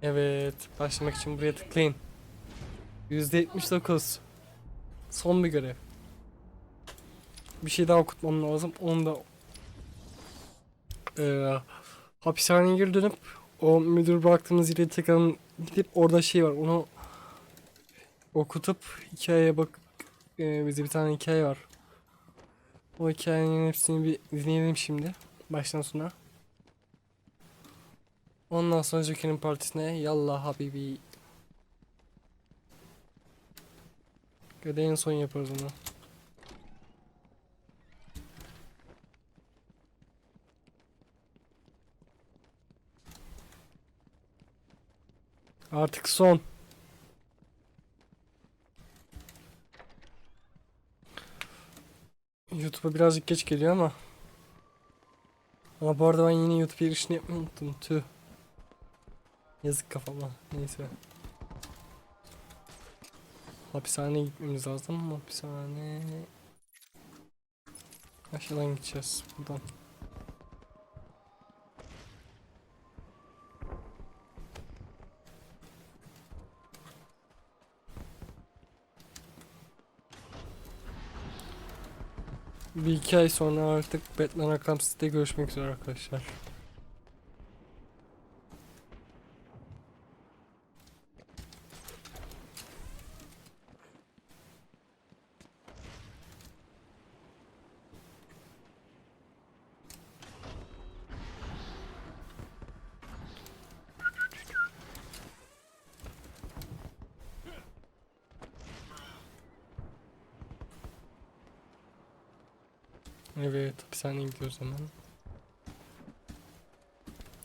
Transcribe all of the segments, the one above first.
Evet, başlamak için buraya tıklayın. %79. Son bir görev. Bir şey daha okutmam lazım. Onu da hapishaneye geri dönüp o müdür bıraktığımız yere tekrar gidip orada şey var. Onu okutup hikayeye bak. Bize bir tane hikaye var. O hikayenin hepsini bir dinleyelim şimdi. Baştan sona. Ondan sonra Joker'in partisine yallah habibi. Göde en son yaparız onu. Artık son. YouTube'a birazcık geç geliyor ama. Ama bu arada ben yine YouTube girişini yapmayı unuttum. Tüh. Yazık kafama. Neyse. Hapishaneye gitmemiz lazım. Hapishane. Aşağıdan gideceğiz. Buradan. Bir iki ay sonra artık Batman Arkham City'de görüşmek üzere arkadaşlar. Evet, hapishaneye gidiyoruz hemen.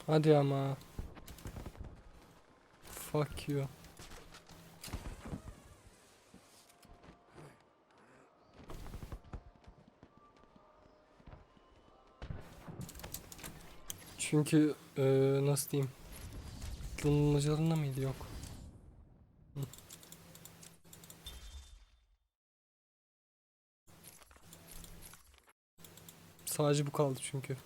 Hadi ama. Fuck you. Çünkü nasıl diyeyim? Kullanıcılarında mıydı? Yok. Hı. Sadece bu kaldı çünkü.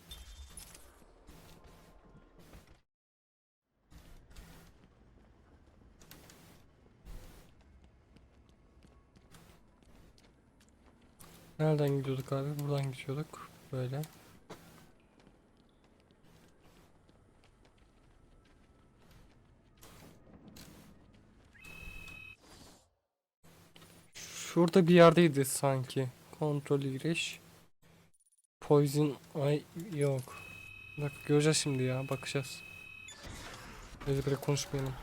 Nereden gidiyorduk abi? Buradan gidiyorduk. Böyle. Şurada bir yerdeydi sanki. Kontrol giriş. Poison ay yok. Bak göreceğiz şimdi ya. Bakacağız. Böyle konuşmayalım.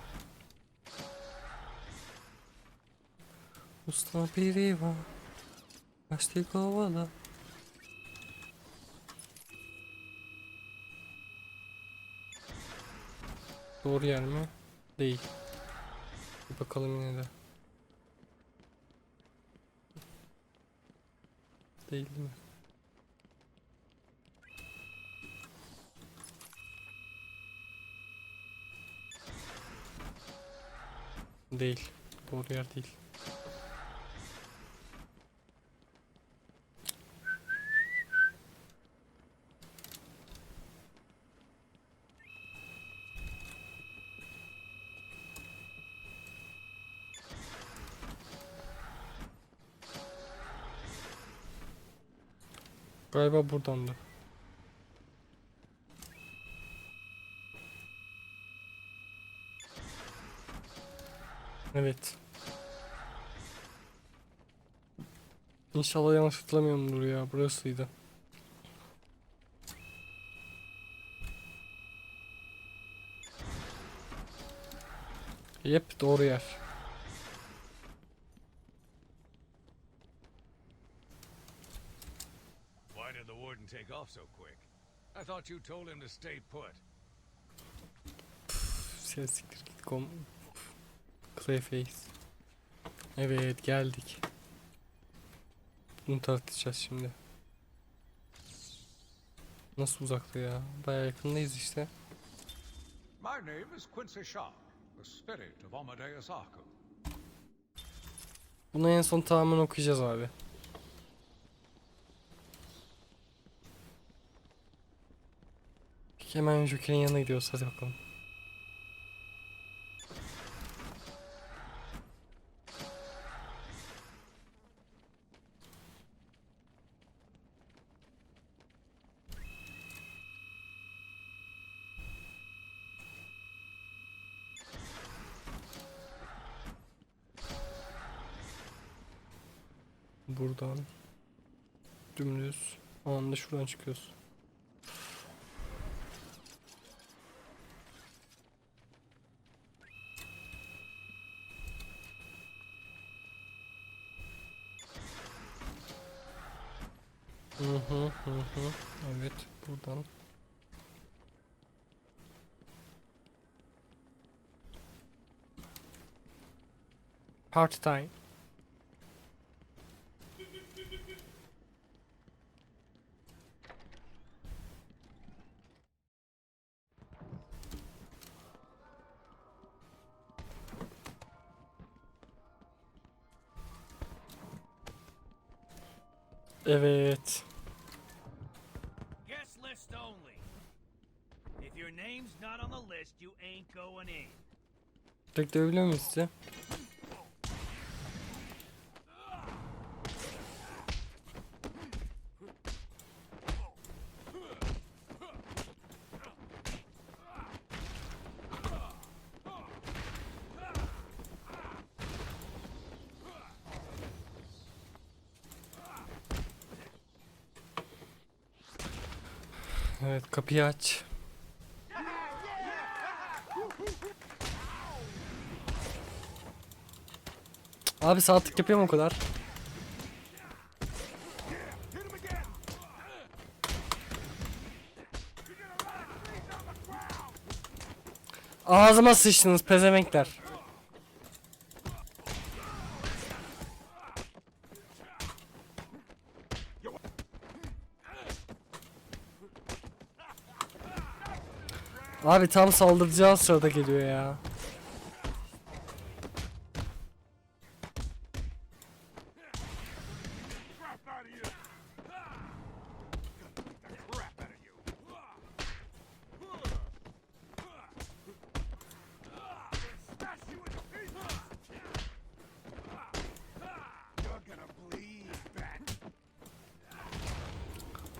Usta biri var. Açtı kovala. Doğru yer mi? Değil. Bir bakalım yine de. Değil mi? Değil. Doğru yer değil. Galiba buradan da. Evet. İnşallah yanlış hatırlamıyorumdur ya. Burasıydı. Yep, doğru yer. Why did the warden take off so quick? I thought you told him to stay put. Sen siktir git Clayface. Evet, geldik. Bunu tartışacağız şimdi. Nasıl uzakta ya? Bayağı yakındayız işte. My name is Quincy Sharp, the spirit of Amadeus Arkham. Bunu en son tamamen okuyacağız abi. Peki hemen Joker'in yanına gidiyoruz, hadi bakalım. buradan dümdüz. Anında şuradan çıkıyoruz. Evet, buradan. Party time. Evet. Guest list only. If your name's not on the list, you ain't going in. Direkt dövebiliyor muyuz size? Evet, kapıyı aç. Abi sağ tık yapıyorum o kadar. Ağzıma sıçtınız pezevenkler. Abi tam saldıracağı sırada geliyor ya.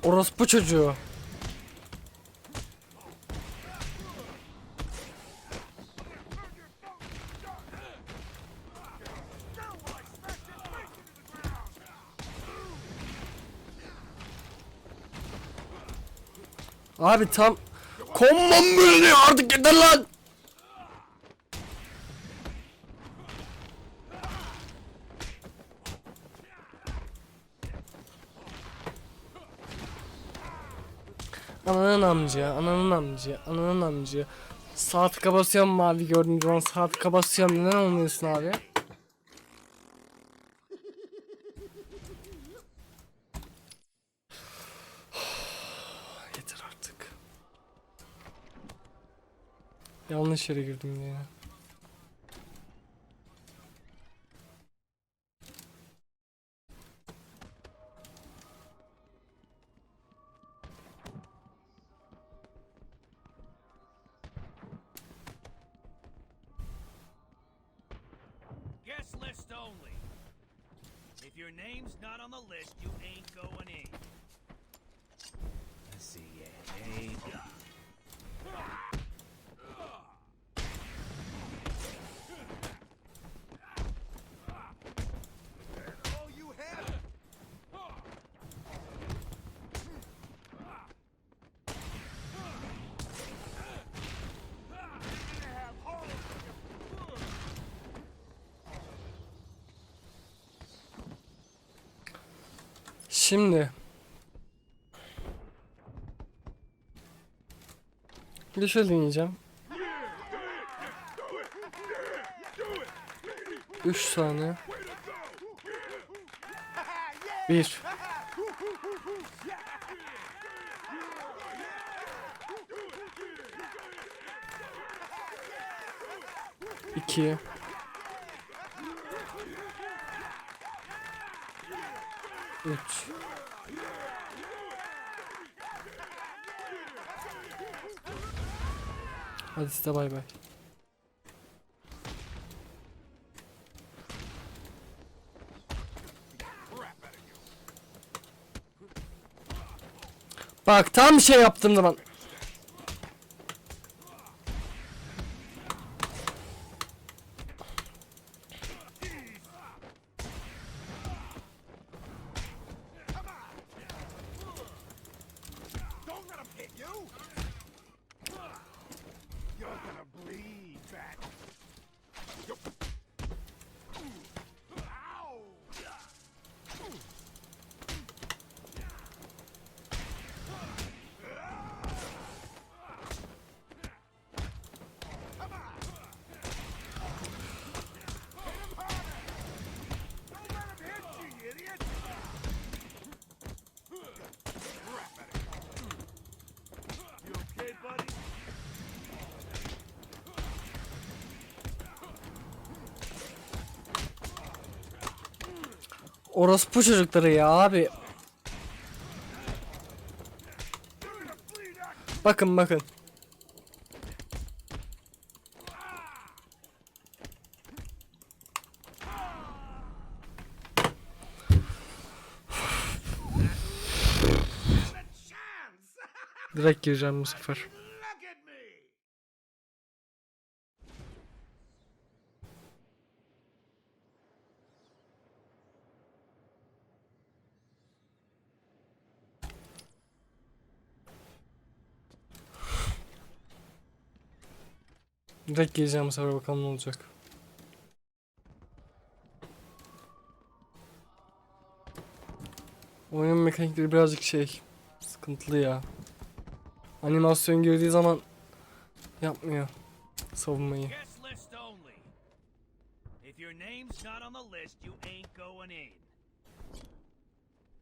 Orospu çocuğu. Abi tam konmam bölünüyor artık, yeter lan. Ananın amcı, ananın amcı, ananın amcı. Sağ tıka basıyorum mavi gördüğüm zaman, sağ tıka basıyorum. Neden olmuyorsun abi? Yeter artık. Yanlış yere girdim yine. Guest list only. If your name's not on the list, you ain't going in. Let's see, yeah, hey. Şimdi bir şey deneyeceğim. 3 saniye. 1 2 3 Hadi size bay bay. Bak tam şey yaptığım zaman. Orospu çocukları ya abi. Bakın bakın. Direkt gireceğim bu sefer. Look at me! Direkt gireceğim bu sefer, bakalım ne olacak. Oyunun mekanikleri birazcık sıkıntılı ya. Animasyon girdiği zaman yapmıyor savunmayı. Guest list only. If your name's not on the list, you ain't going in.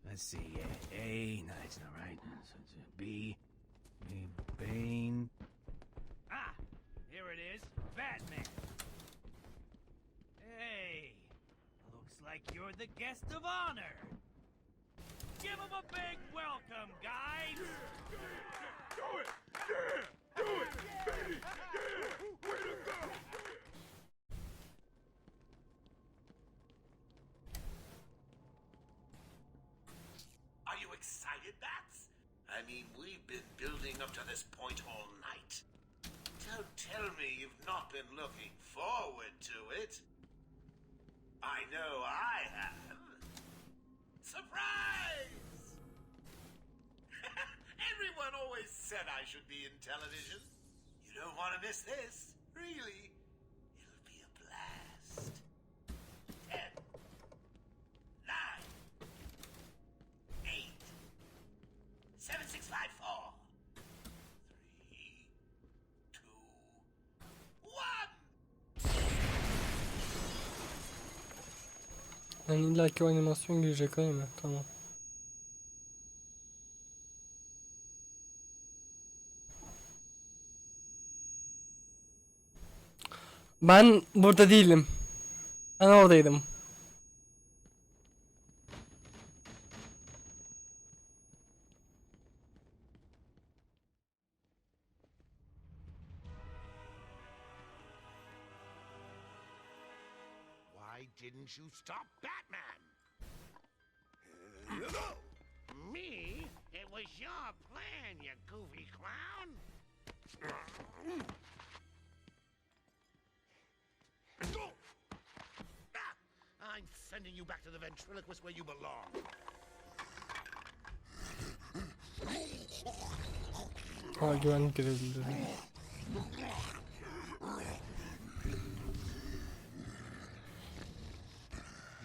Let's see. A. No, that's not right. So it's B. Bane. Ah, here it is. Batman. Hey, looks like you're the guest of honor. Give him a big welcome, guys. Do it! Yeah! Do it! Baby! Yeah! Way to go! Are you excited, Bats? I mean, we've been building up to this point all night. Don't tell me you've not been looking forward to it. I know I have. Surprise! Everyone always said I should be in television. You don't want to miss this, really. It'll be a blast. 10, 9, 8, 7, 6, 5, 4, 3, 2, 1. Yani illaki o animasyon girecek öyle mi? Tamam. Ben burada değilim. Ben oradaydım. Why didn't you stop Batman? Me? It was your plan, you goofy clown. I'm sending you back to the ventriloquist where you belong. Ha, güvenlik görevlileri.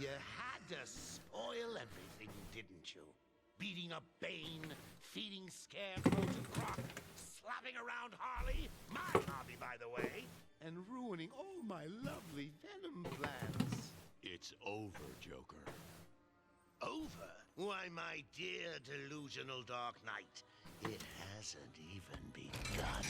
You had to spoil everything, didn't you? Beating up Bane, feeding Scarecrow to Croc, slapping around Harley, my hobby by the way, and ruining all my lovely Venom plans. It's over, Joker. Over? Why, my dear delusional Dark Knight, it hasn't even begun.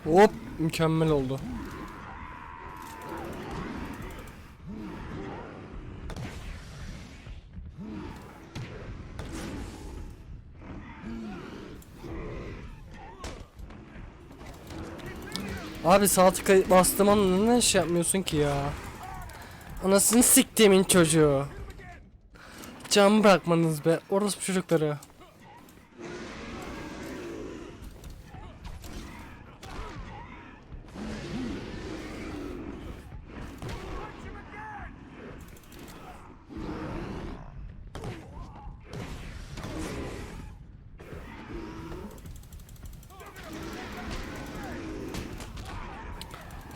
Hop, mükemmel oldu. Abi sağ tıka bastığım an ne şey yapmıyorsun ki ya? Anasını siktiğimin çocuğu. Can bırakmanız be orospu çocukları.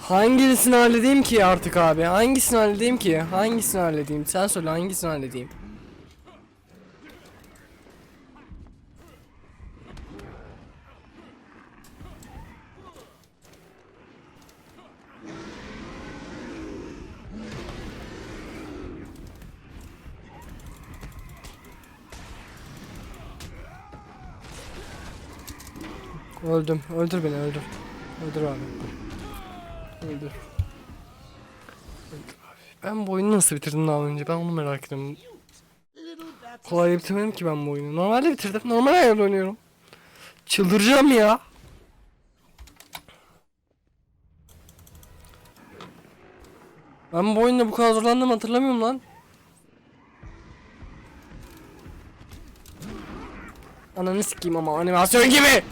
Hangisini halledeyim ki artık abi? Hangisini halledeyim ki? Hangisini halledeyim? Sen söyle, hangisini halledeyim? Öldüm. Öldür beni, öldür. Öldür abi. Öldür. Ben bu oyunu nasıl bitirdim daha önce? Ben onu merak ediyorum. Kolay bitirmedim ki ben bu oyunu. Normalde bitirdim. Normal ayarla oynuyorum. Çıldıracağım ya. Ben bu oyunda bu kadar zorlandım hatırlamıyorum lan. Ananı sikeyim ama animasyon gibi.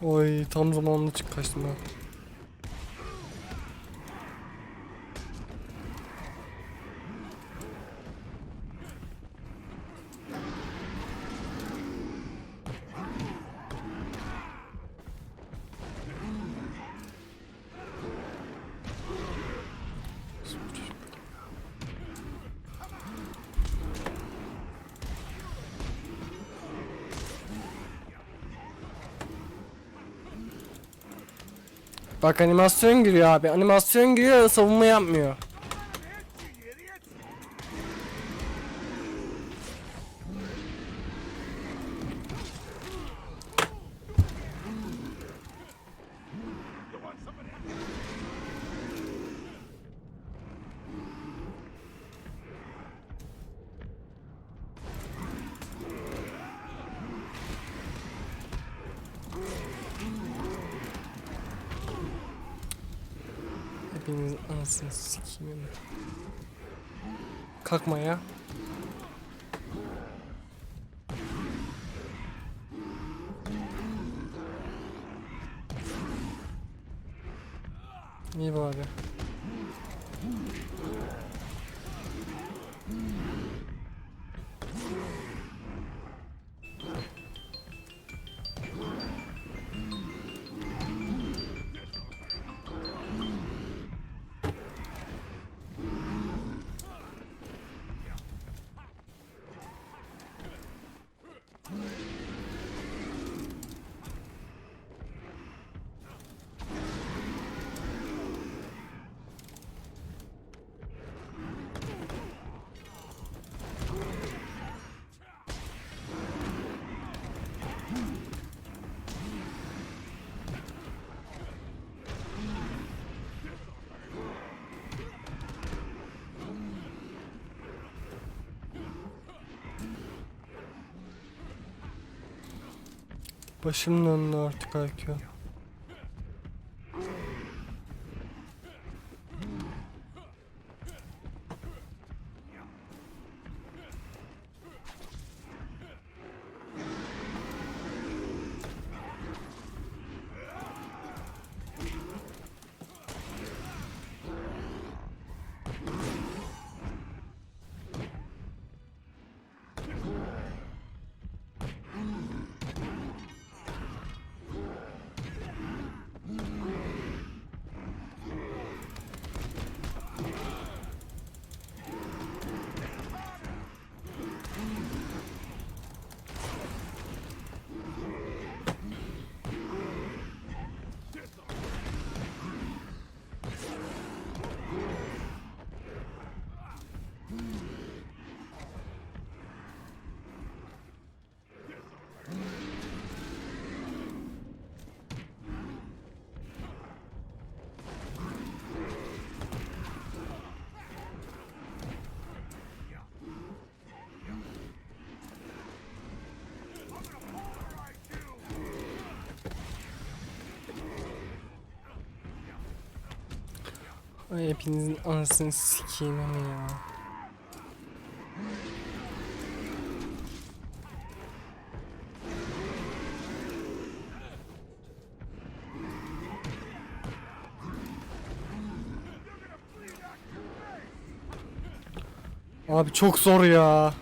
Oy tam zamanında kaçtım ben. Bak animasyon giriyor abi. Animasyon giriyor, savunma yapmıyor. Hepinizin anasını sikeyim. Kalkma ya. İyi bari. Başımın önüne artık IQ. Ay hepinizin anasını sikeyim ama ya. Abi çok zor ya.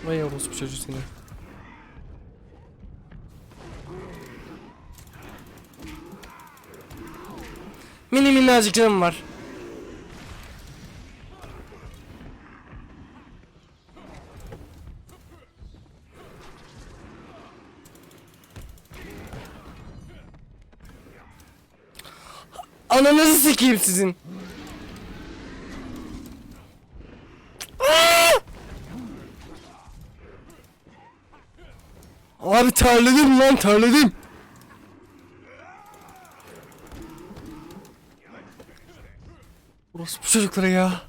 Vay orospu çocuğu seni. Mini minnacık canım var. Ananızı sikeyim sizin. Abi terledim lan, terledim. Burası bu çocuklara ya.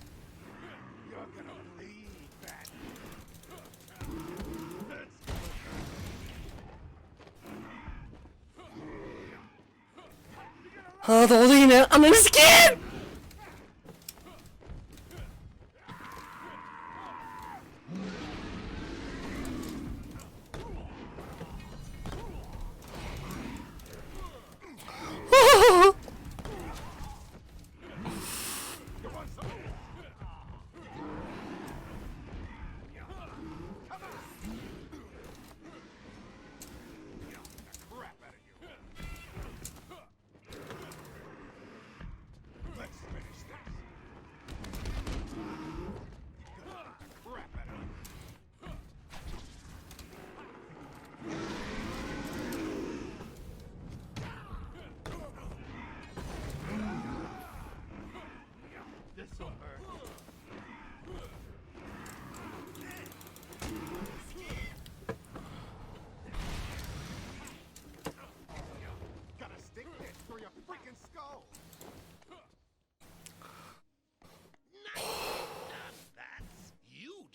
Ha doğdu yine. Ananı sikeyim.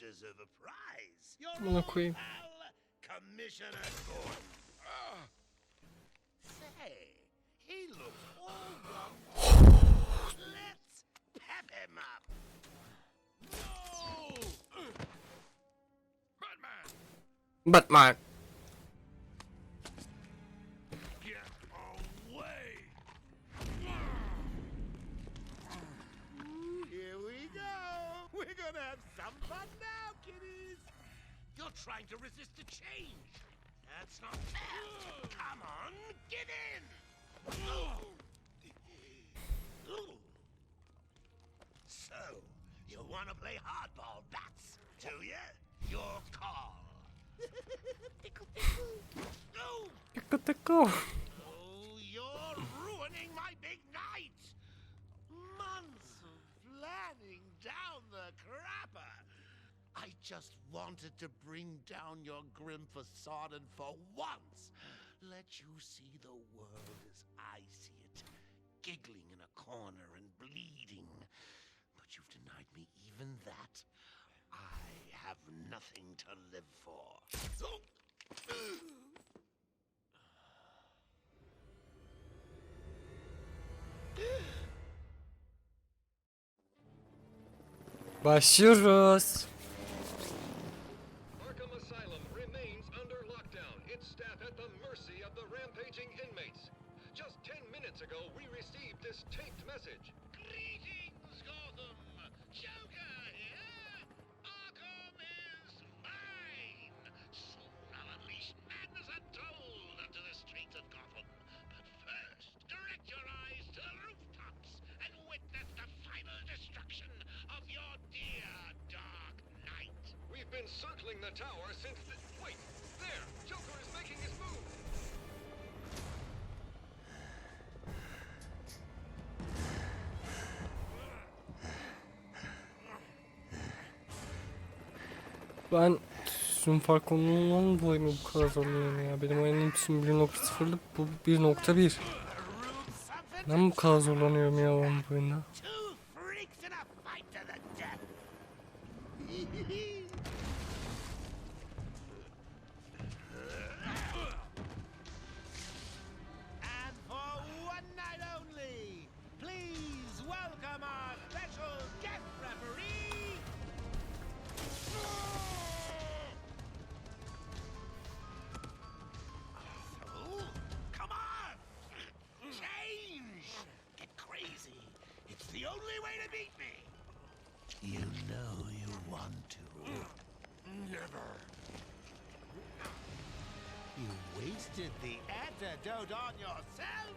Deserve a prize. Your Buna old koyayım. pal, Commissioner Gordon. Say, he looks all wrong. Let's pep him up. No! Batman! Batman. Get away! Here we go. We're gonna have some fun now, kiddies. You're trying to resist the change. That's not fair. Come on, get in. So, you want to play hardball, bats, do you? Your call. Tickle, tickle. No. Tıkı tıkı. Oh, you're ruining my big night. Months of planning down the crapper. I just wanted to bring down your grim facade and for once let you see the world as I see it, giggling in a corner and bleeding. But you've denied me even that. I have nothing to live for. Başlıyoruz. Arkham Asylum remains under lockdown, its staff at the mercy of the rampaging inmates. Just 10 minutes ago, we received this taped message. Greetings, Gotham! Joker here! Arkham is mine! Soon I'll unleash madness untold onto the streets of Gotham. But first, direct your eyes to the rooftops and witness the final destruction of your dear Dark Knight. We've been circling the tower since the... Wait! There! Joker is making his move! Ben tüm fark konumundan dolayı mı bu kadar zorlanıyorum ya? Benim oyunum tüm 1.0'lık, bu 1.1. Ben bu kadar zorlanıyorum ya ben bu oyunda. Two freaks in a fight to the death. And for one night only, please welcome our special guest referee. Oh, come on! Change! Get crazy. It's the only way to beat me. You know you want to. Never. You wasted the antidote on yourself?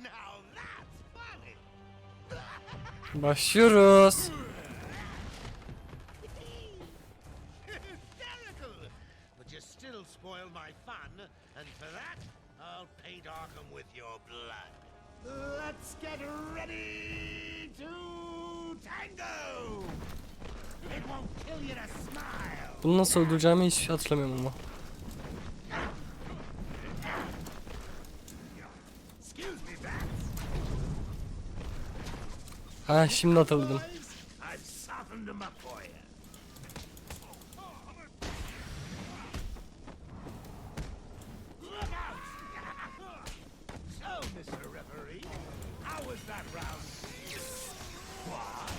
Now that's funny. Başlıyoruz. Hysterical! But you still spoil my fun, and for that, I'll paint Arkham with your blood. Let's get ready to tango! It won't kill you to smile! Bunu nasıl öldüreceğimi hiç hatırlamıyorum ama. Excuse me, bats. Ha, şimdi hatırladım. I've softened them up for you. Look out! So, Mr. Referee, how was that round? Why?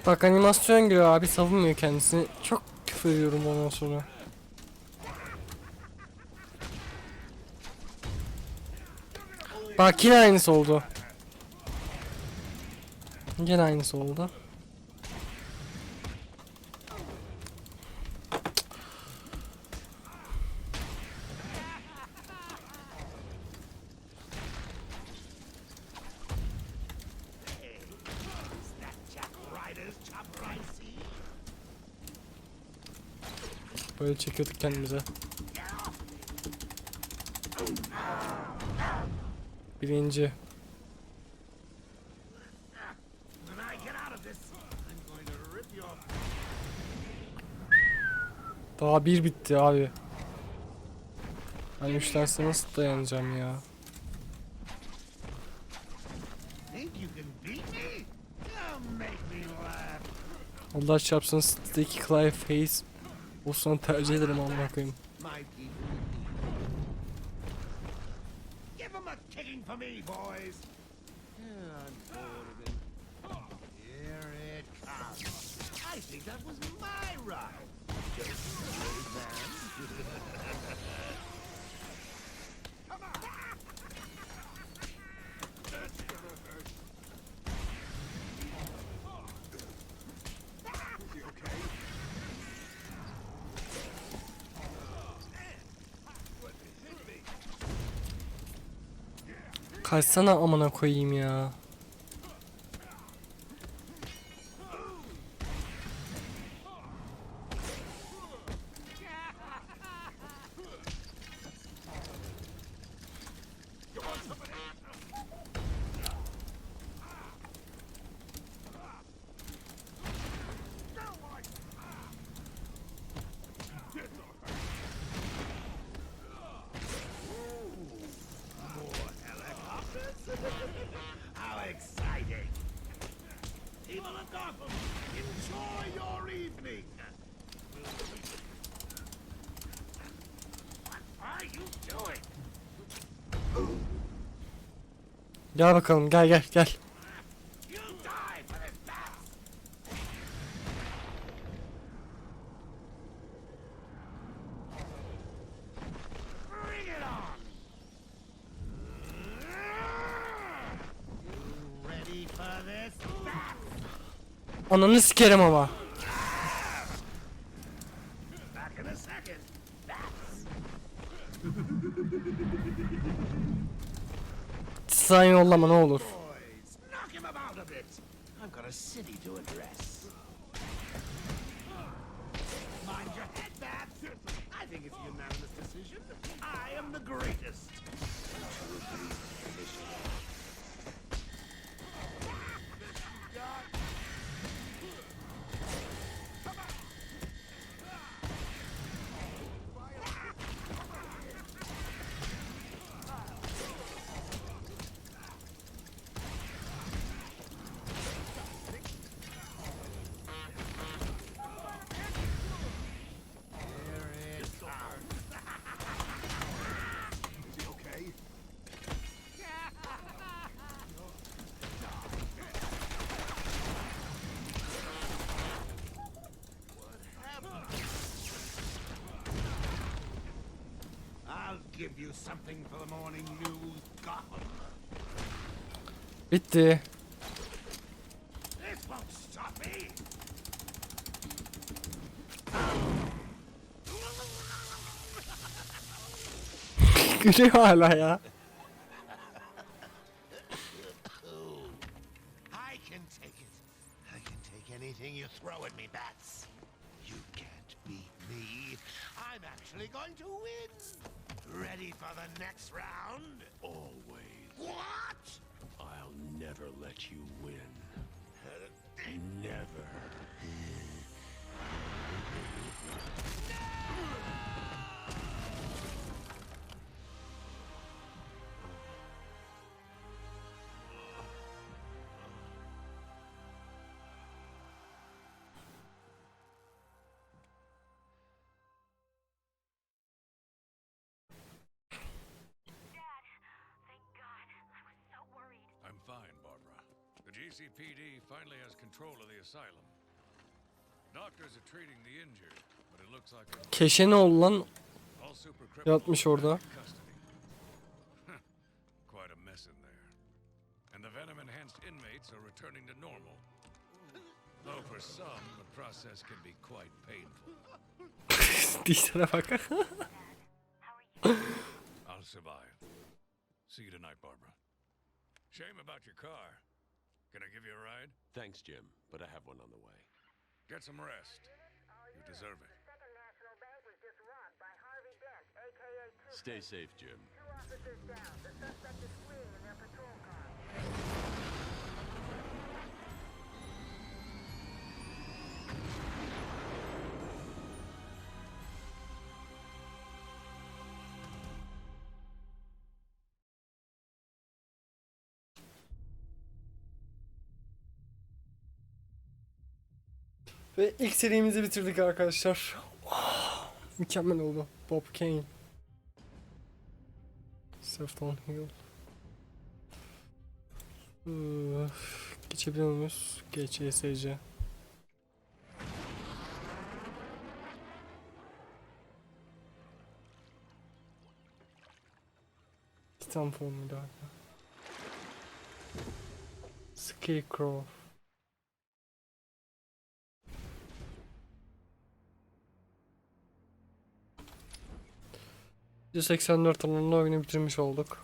Bak animasyon giriyor abi, savunmuyor kendisini. Çok küfür ediyorum ondan sonra. Bak yine aynısı oldu. Yine aynısı oldu. Is that Jack Ryder's chopper I see? Böyle çekiyorduk kendimize. Birinci. When I get out of this, I'm going to rip your... Daha bir bitti abi. Ben 3 derste nasıl dayanacağım ya? Think you can beat me? Don't make me laugh. Allah çarpsın, Sticky Clive Face olsun tercih ederim amına koyayım. My people. Give him a kicking for me, boys. I'm bored of it. Here it comes. I think that was my ride. Just old man. Come on. That's gonna hurt. Is he okay? Kaçsana amına koyayım ya. How exciting! People of Gotham, enjoy your evening! What are you doing? Gel bakalım, gel gel gel. You'll die for this bats! Bring it on! You ready for this, bats? Ananı sikerim ama. Back in a second, bats! Sen yollama ne olur. Boys, knock him about a bit. I've got a city to address. Mind your head, bats. I think it's a unanimous decision. I am the greatest. give you something for the morning news, Gotham. Bitti. This won't stop me. Gülüyor hala ya. I can take it. I can take anything you throw at me, Bats. You can't beat me. I'm actually going to win. Ready for the next round? Always. What? I'll never let you win. Never. I'm fine, Barbara. The GCPD finally has control of the asylum. Doctors are treating the injured, but it looks like Keşe ne oldu lan? all super Yatmış orada. custody. Quite a mess in there. And the venom-enhanced inmates are returning to normal. Though for some, the process can be quite painful. Dişlere bak. I'll survive. See you tonight, Barbara. Shame about your car. Can I give you a ride? Thanks, Jim, but I have one on the way. Get some rest. You deserve it. Stay safe, Jim. Ve ilk serimizi bitirdik arkadaşlar. Mükemmel oldu. Bob Kane. Sefton Hill. Geçebiliyor muyuz? Geç ESC. Titan formülü abi. Scarecrow. %84 alanında oyunu bitirmiş olduk.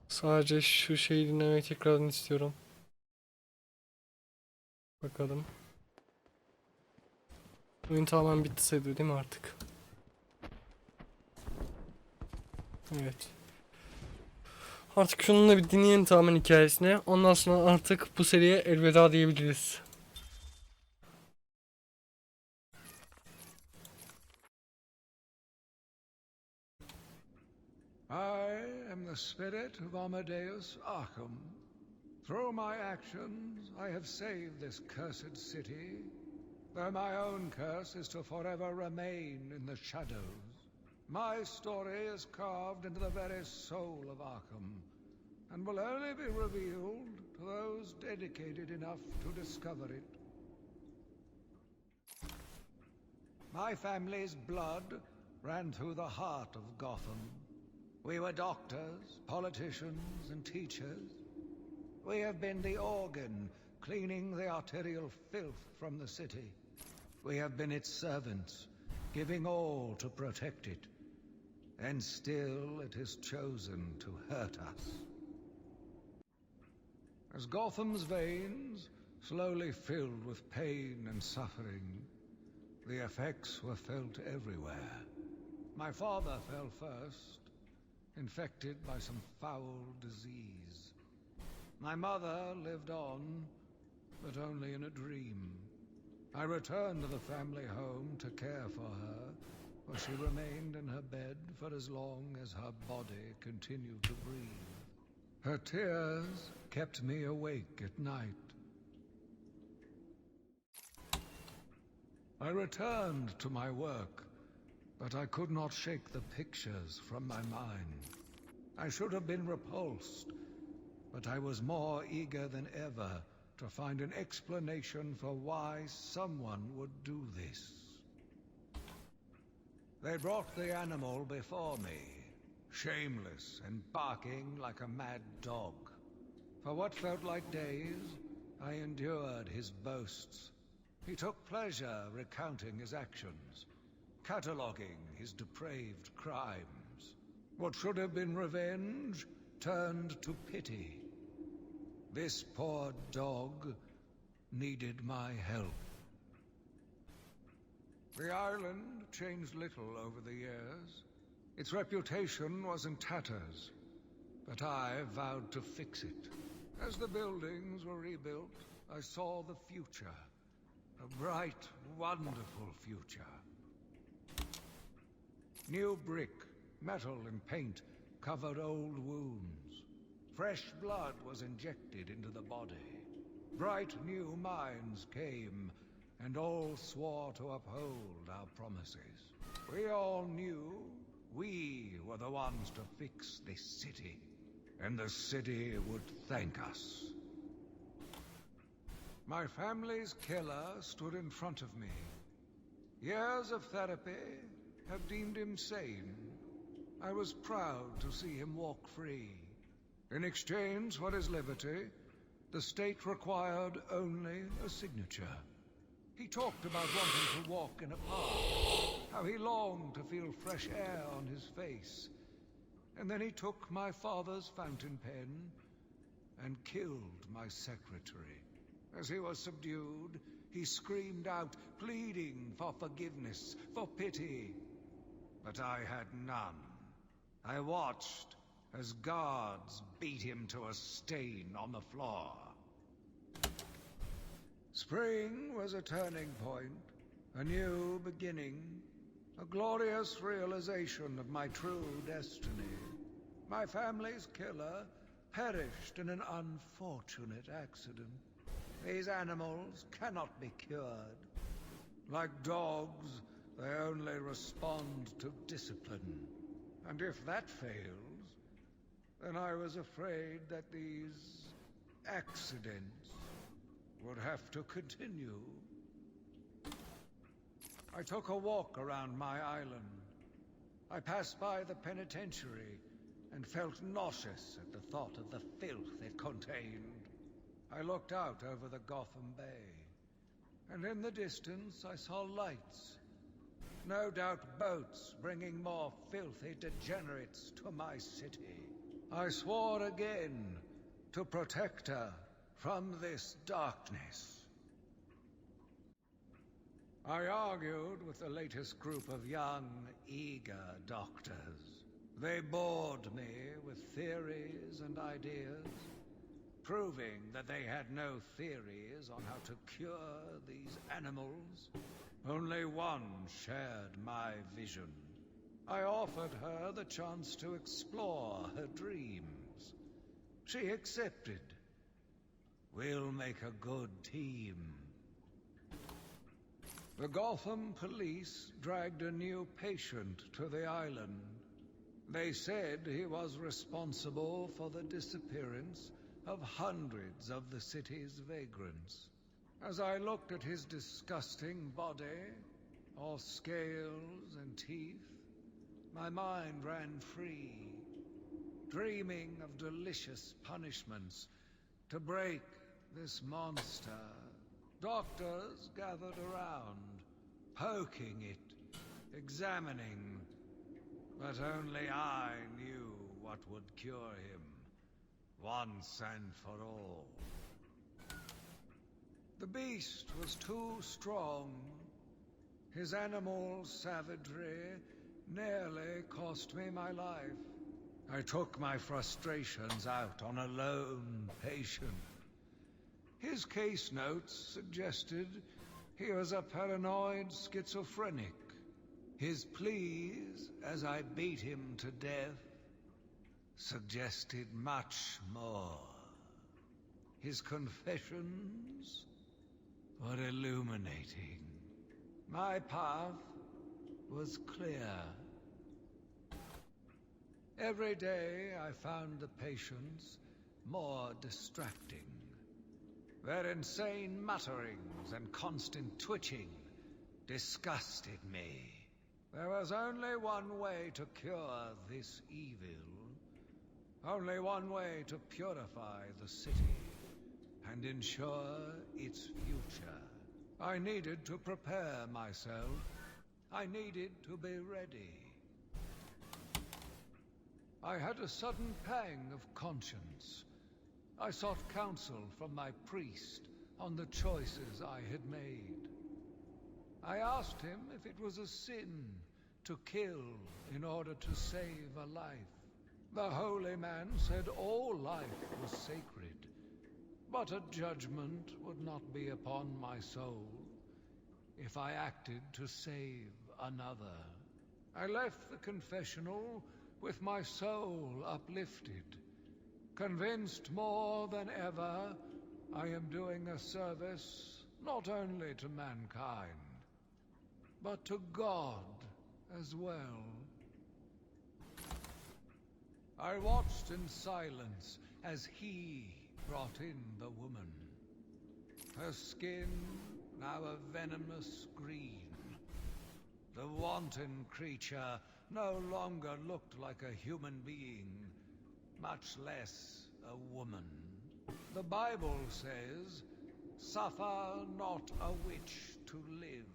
Sadece şu şeyi dinlemeyi tekrardan istiyorum. Bakalım. Oyun tamamen bitti sayılıyor değil mi artık? Evet. Artık şununla bir dinleyelim tamamen hikayesini. Ondan sonra artık bu seriye elveda diyebiliriz. I am the spirit of Amadeus Arkham. Through my actions, I have saved this cursed city, though my own curse is to forever remain in the shadows. My story is carved into the very soul of Arkham, and will only be revealed to those dedicated enough to discover it. My family's blood ran through the heart of Gotham. We were doctors, politicians, and teachers. We have been the organ cleaning the arterial filth from the city. We have been its servants, giving all to protect it. And still it has chosen to hurt us. As Gotham's veins slowly filled with pain and suffering, the effects were felt everywhere. My father fell first, infected by some foul disease. My mother lived on, but only in a dream. I returned to the family home to care for her, for she remained in her bed for as long as her body continued to breathe. Her tears kept me awake at night. I returned to my work, but I could not shake the pictures from my mind. I should have been repulsed, but I was more eager than ever to find an explanation for why someone would do this. They brought the animal before me, shameless and barking like a mad dog. For what felt like days, I endured his boasts. He took pleasure recounting his actions, cataloguing his depraved crimes. What should have been revenge turned to pity. This poor dog needed my help. The island changed little over the years. Its reputation was in tatters, but I vowed to fix it. As the buildings were rebuilt, I saw the future. A bright, wonderful future. New brick, metal and paint covered old wounds. Fresh blood was injected into the body. Bright new minds came, and all swore to uphold our promises. We all knew we were the ones to fix this city, and the city would thank us. My family's killer stood in front of me. Years of therapy have deemed him sane. I was proud to see him walk free. In exchange for his liberty, the state required only a signature. He talked about wanting to walk in a park, how he longed to feel fresh air on his face. And then he took my father's fountain pen and killed my secretary. As he was subdued, he screamed out, pleading for forgiveness, for pity. But I had none. I watched as guards beat him to a stain on the floor. Spring was a turning point, a new beginning, a glorious realization of my true destiny. My family's killer perished in an unfortunate accident. These animals cannot be cured. Like dogs, they only respond to discipline. And if that fails, then I was afraid that these accidents would have to continue. I took a walk around my island. I passed by the penitentiary and felt nauseous at the thought of the filth it contained. I looked out over the Gotham Bay, and in the distance I saw lights. No doubt boats bringing more filthy degenerates to my city. I swore again to protect her from this darkness. I argued with the latest group of young, eager doctors. They bored me with theories and ideas, proving that they had no theories on how to cure these animals. Only one shared my vision. I offered her the chance to explore her dreams. She accepted. We'll make a good team. The Gotham police dragged a new patient to the island. They said he was responsible for the disappearance of hundreds of the city's vagrants. As I looked at his disgusting body, all scales and teeth, my mind ran free, dreaming of delicious punishments to break this monster. Doctors gathered around, poking it, examining, but only I knew what would cure him, once and for all. The beast was too strong. His animal savagery nearly cost me my life. I took my frustrations out on a lone patient. His case notes suggested he was a paranoid schizophrenic. His pleas, as I beat him to death, suggested much more. His confessions were illuminating. My path was clear. Every day I found the patients more distracting. Their insane mutterings and constant twitching disgusted me. There was only one way to cure this evil. Only one way to purify the city and ensure its future. I needed to prepare myself. I needed to be ready. I had a sudden pang of conscience. I sought counsel from my priest on the choices I had made. I asked him if it was a sin to kill in order to save a life. The holy man said all life was sacred, but a judgment would not be upon my soul if I acted to save another. I left the confessional with my soul uplifted, convinced more than ever I am doing a service not only to mankind, but to God as well. I watched in silence as he brought in the woman. Her skin now a venomous green. The wanton creature no longer looked like a human being, much less a woman. The Bible says, "Suffer not a witch to live."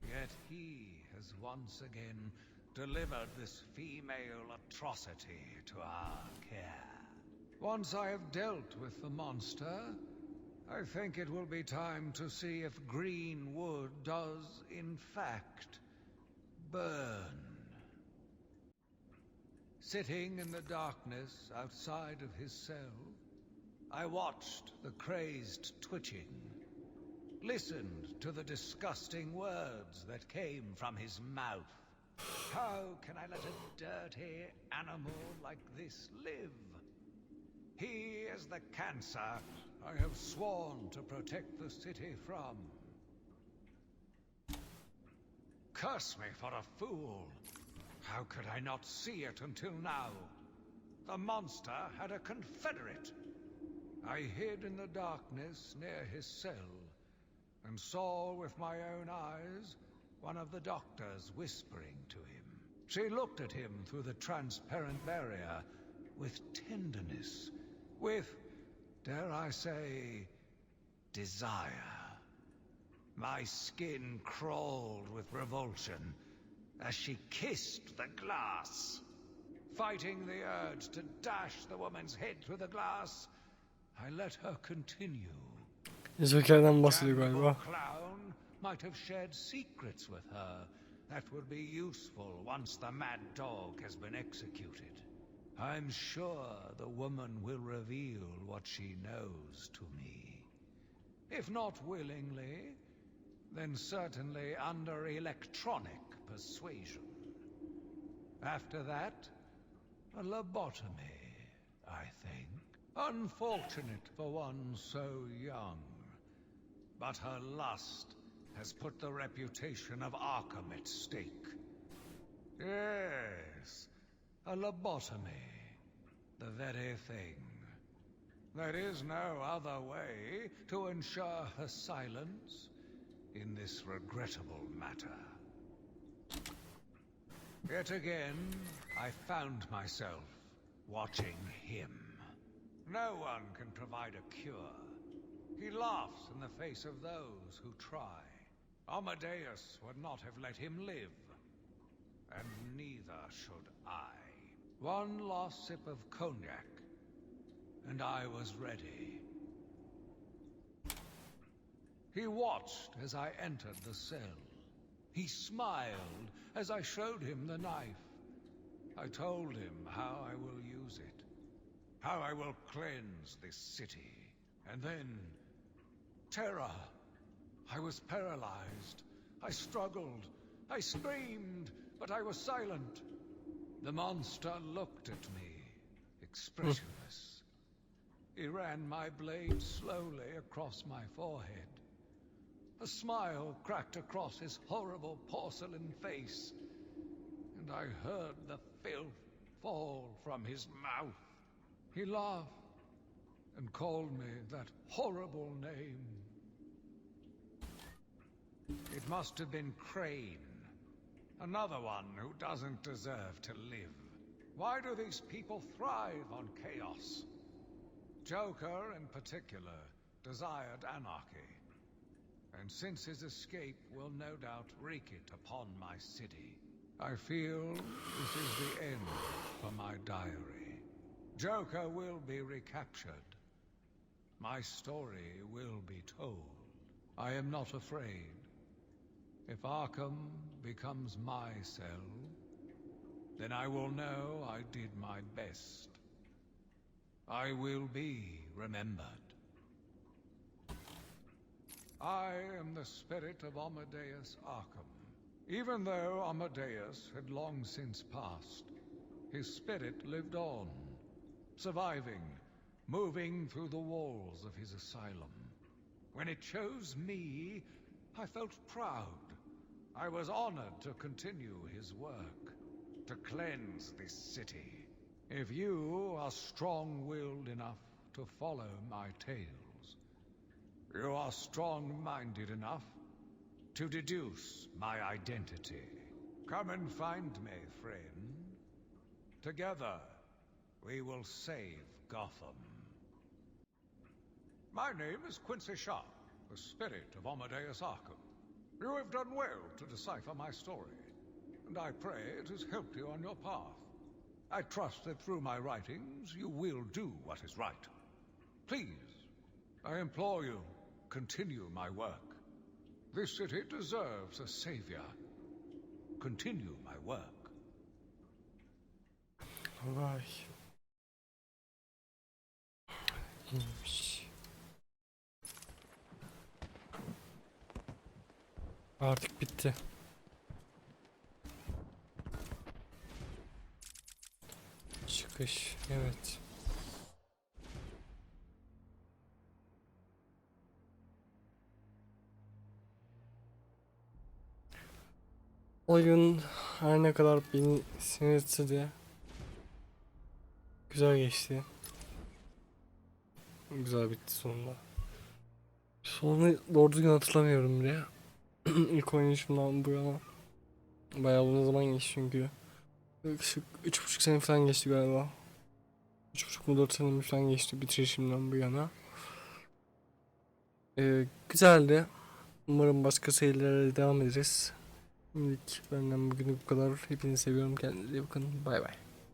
Yet he has once again delivered this female atrocity to our care. Once I have dealt with the monster, I think it will be time to see if green wood does, in fact, burn. Sitting in the darkness outside of his cell, I watched the crazed twitching, listened to the disgusting words that came from his mouth. How can I let a dirty animal like this live? He is the cancer I have sworn to protect the city from. Curse me for a fool. How could I not see it until now? The monster had a confederate. I hid in the darkness near his cell and saw with my own eyes one of the doctors whispering to him. She looked at him through the transparent barrier with tenderness, with, dare I say, desire. My skin crawled with revulsion as she kissed the glass. Fighting the urge to dash the woman's head through the glass, I let her continue. Joker'den bahsediyor Cannibal galiba. Clown might have shared secrets with her that would be useful once the mad dog has been executed. I'm sure the woman will reveal what she knows to me. If not willingly, then certainly under electronic persuasion. After that, a lobotomy, I think. Unfortunate for one so young. But her lust has put the reputation of Arkham at stake. Yes, a lobotomy. The very thing. There is no other way to ensure her silence in this regrettable matter. Yet again, I found myself watching him. No one can provide a cure. He laughs in the face of those who try. Amadeus would not have let him live, and neither should I. One last sip of cognac, and I was ready. He watched as I entered the cell. He smiled as I showed him the knife. I told him how I will use it, how I will cleanse this city, and then terror. I was paralyzed. I struggled. I screamed, but I was silent. The monster looked at me, expressionless. He ran my blade slowly across my forehead. A smile cracked across his horrible porcelain face, and I heard the filth fall from his mouth. He laughed and called me that horrible name. It must have been Crane, Another one who doesn't deserve to live. Why do these people thrive on chaos? Joker, in particular, desired anarchy. And since his escape will no doubt wreak it upon my city, I feel this is the end for my diary. Joker will be recaptured. My story will be told. I am not afraid. If Arkham becomes my cell, then I will know I did my best. I will be remembered. I am the spirit of Amadeus Arkham. Even though Amadeus had long since passed, his spirit lived on, surviving, moving through the walls of his asylum. When it chose me, I felt proud. I was honored to continue his work, to cleanse this city. If you are strong-willed enough to follow my tales, you are strong-minded enough to deduce my identity. Come and find me, friend. Together, we will save Gotham. My name is Quincy Sharp, the spirit of Amadeus Arkham. You have done well to decipher my story, and I pray it has helped you on your path. I trust that through my writings you will do what is right. Please, I implore you, continue my work. This city deserves a savior. Continue my work. Vay. İyiymiş. Artık bitti. Çıkış. Evet. Oyun her ne kadar beni sinirse de güzel geçti. Güzel bitti sonunda. Sonunu doğru düzgün hatırlamıyorum bile. İlk oynayışımdan bu yana. Bayağı uzun zaman geçti çünkü. Yaklaşık 3,5 sene falan geçti galiba. 3,5 mu 4 sene mi falan geçti bitirişimden bu yana. Güzeldi. Umarım başka serilere devam ederiz. Şimdilik benden bugün bu kadar. Hepinizi seviyorum. Kendinize iyi bakın. Bay bay.